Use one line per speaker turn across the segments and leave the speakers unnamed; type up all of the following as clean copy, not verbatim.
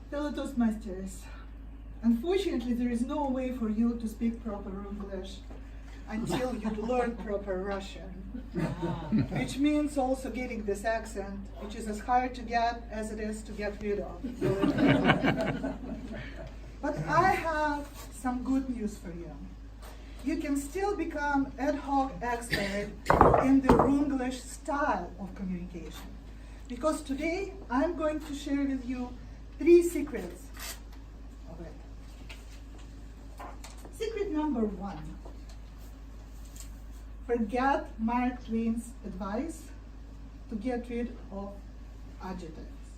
Fellow Toastmasters, unfortunately there is no way for you to speak proper English until you learn proper Russian, which means also getting this accent, which is as hard to get as it is to get rid of. But I have some good news for you. You can still become ad hoc expert in the Runglish style of communication. Because today I'm going to share with you 3 secrets of it. Secret number 1. Forget Mark Twain's advice to get rid of adjectives.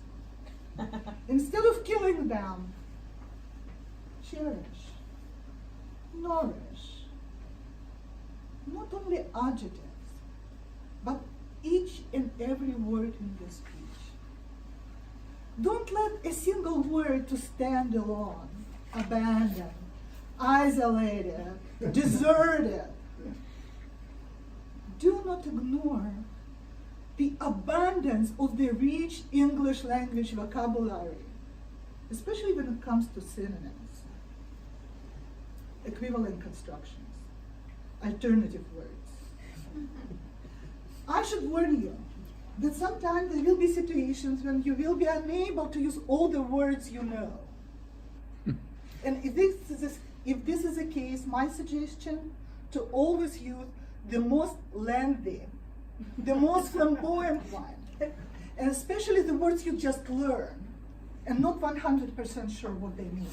Instead of killing them, cherish, nourish, not only adjectives, but each and every word in your speech. Don't let a single word to stand alone, abandoned, isolated, deserted. Do not ignore the abundance of the rich English language vocabulary, especially when it comes to synonyms, equivalent constructions, alternative words. I should warn you that sometimes there will be situations when you will be unable to use all the words you know. And if this is the case, my suggestion to always use the most lengthy, the most flamboyant one, and especially the words you just learn, and not 100% sure what they mean.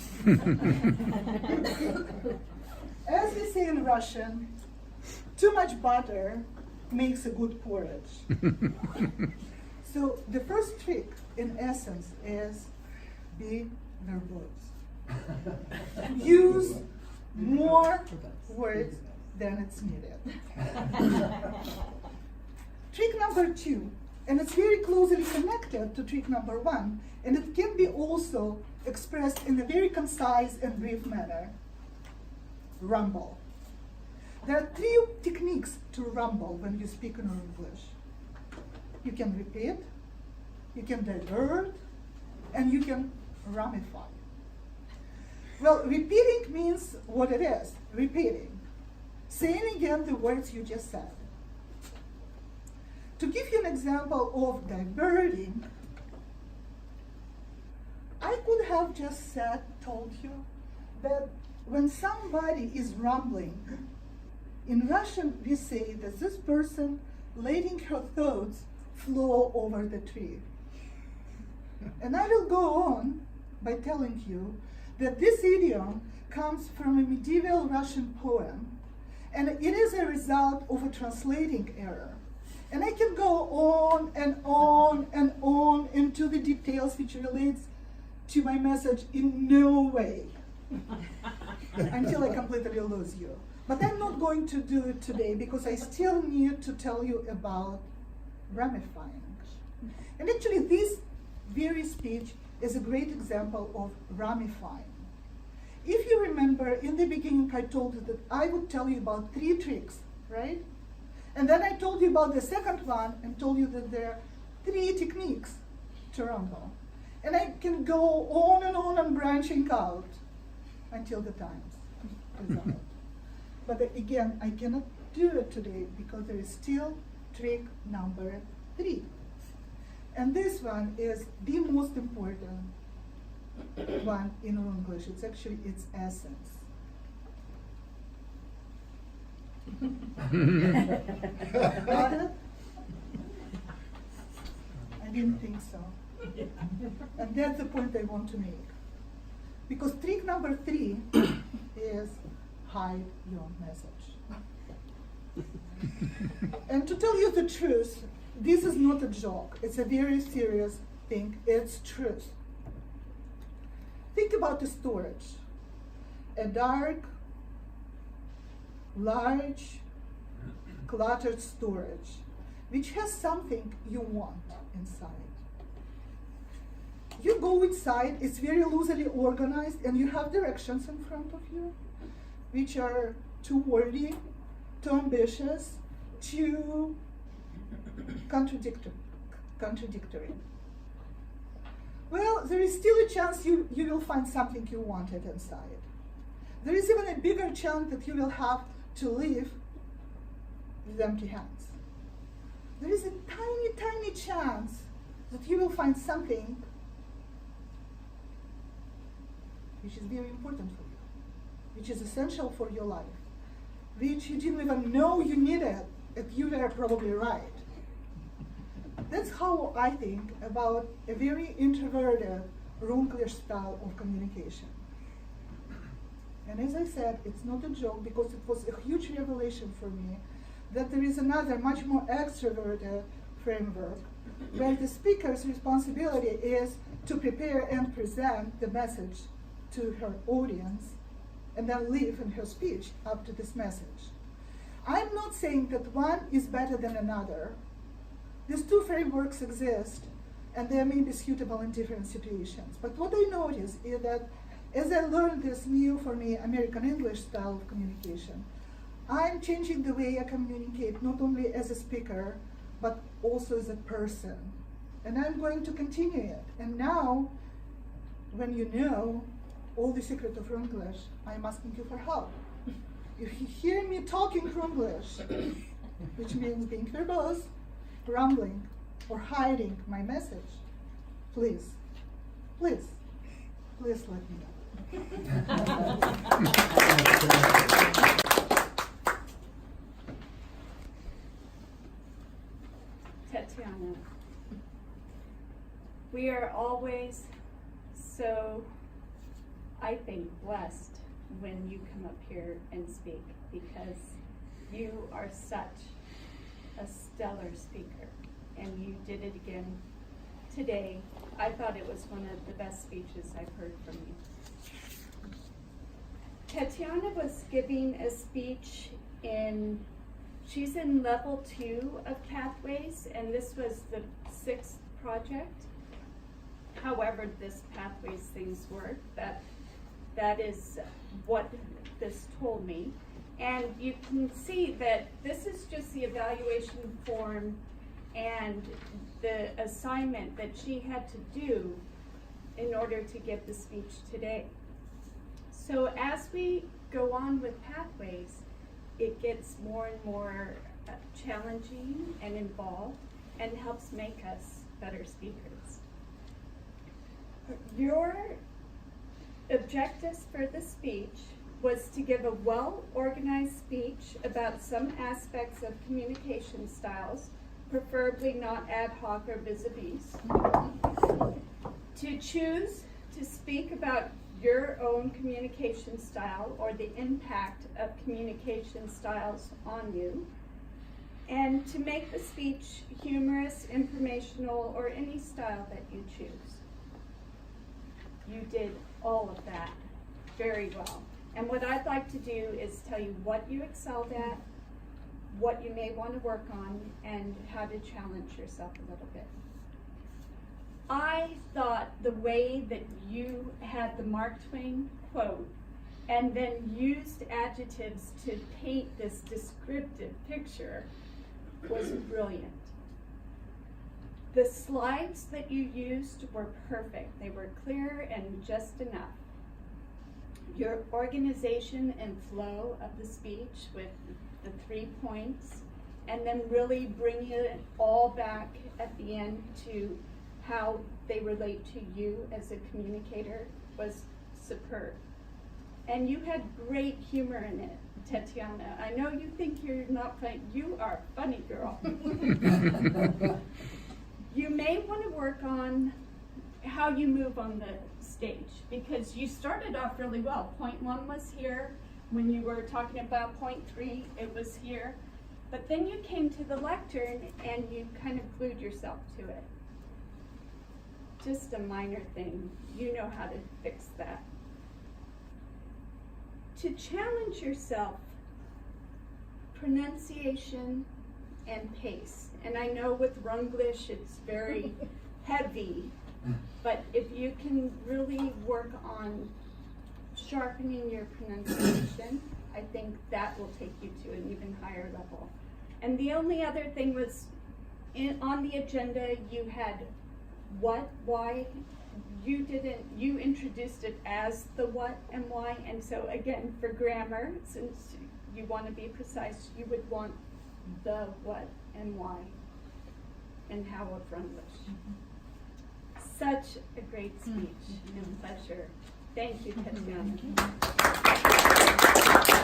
As we say in Russian, too much butter makes a good porridge. So the first trick, in essence, is be verbose. Use more words than it's needed. Trick number 2, and it's very closely connected to trick number 1, and it can be also expressed in a very concise and brief manner. Rumble. There are 3 techniques to rumble when you speak in English. You can repeat, you can divert, and you can ramify. Well, repeating means what it is, repeating. Saying again the words you just said. To give you an example of diverting, I could have just told you that when somebody is rumbling, in Russian we say that this person letting her thoughts flow over the tree. And I will go on by telling you that this idiom comes from a medieval Russian poem, and it is a result of a translating error. And I can go on and on and on into the details which relates to my message in no way until I completely lose you. But I'm not going to do it today because I still need to tell you about ramifying. And actually this very speech is a great example of ramifying. If you remember, in the beginning I told you that I would tell you about 3 tricks, right? And then I told you about the second one and told you that there are 3 techniques to rumble. And I can go on and branching out until the times is out. But again, I cannot do it today because there is still trick number 3. And this one is the most important one in English. It's actually its essence. Got it? I didn't think so. And that's the point I want to make. Because trick number 3 is hide your message. And to tell you the truth, this is not a joke. It's a very serious thing. It's truth. Think about the storage. A dark, large, cluttered storage, which has something you want inside. You go inside, it's very loosely organized, and you have directions in front of you, which are too wordy, too ambitious, too contradictory. Well, there is still a chance you will find something you wanted inside. There is even a bigger chance that you will have to leave with empty hands. There is a tiny, tiny chance that you will find something which is very important for you, which is essential for your life, which you didn't even know you needed, and you were probably right. That's how I think about a very introverted Runglish style of communication. And as I said, it's not a joke, because it was a huge revelation for me that there is another, much more extroverted framework, where the speaker's responsibility is to prepare and present the message to her audience, and then live in her speech up to this message. I'm not saying that one is better than another. These two frameworks exist, and they may be suitable in different situations. But what I notice is that as I learned this new, for me, American English style of communication, I'm changing the way I communicate, not only as a speaker, but also as a person. And I'm going to continue it. And now, when you know all the secret of Runglish, I'm asking you for help. If you hear me talking Runglish, which means being verbose, rumbling, or hiding my message, please, please, please let me know.
Tatiana, we are always so, I think, blessed when you come up here and speak, because you are such a stellar speaker, and you did it again today. I thought it was one of the best speeches I've heard from you. Tatiana was giving a speech she's in level 2 of Pathways, and this was the 6th project. However this Pathways things work, that is what this told me. And you can see that this is just the evaluation form and the assignment that she had to do in order to give the speech today. So as we go on with Pathways, it gets more and more challenging and involved, and helps make us better speakers. Your objectives for the speech was to give a well-organized speech about some aspects of communication styles, preferably not ad hoc or vis-a-vis. To choose to speak about your own communication style or the impact of communication styles on you, and to make the speech humorous, informational, or any style that you choose. You did all of that very well. And what I'd like to do is tell you what you excelled at, what you may want to work on, and how to challenge yourself a little bit. I thought the way that you had the Mark Twain quote and then used adjectives to paint this descriptive picture was brilliant. The slides that you used were perfect. They were clear and just enough. Your organization and flow of the speech with the 3 points, and then really bringing it all back at the end to how they relate to you as a communicator, was superb. And you had great humor in it, Tatiana. I know you think you're not funny. You are a funny girl. You may want to work on how you move on the stage, because you started off really well. Point 1 was here. When you were talking about point 3, it was here. But then you came to the lectern and you kind of glued yourself to it. Just a minor thing. You know how to fix that. To challenge yourself, pronunciation and pace. And I know with Runglish it's very heavy, but if you can really work on sharpening your pronunciation, I think that will take you to an even higher level. And the only other thing was, on the agenda you had what, why, you introduced it as the what and why, and so again, for grammar, since you want to be precise, you would want the what and why and how of Runglish. Such a great speech and pleasure. Thank you, Tatiana.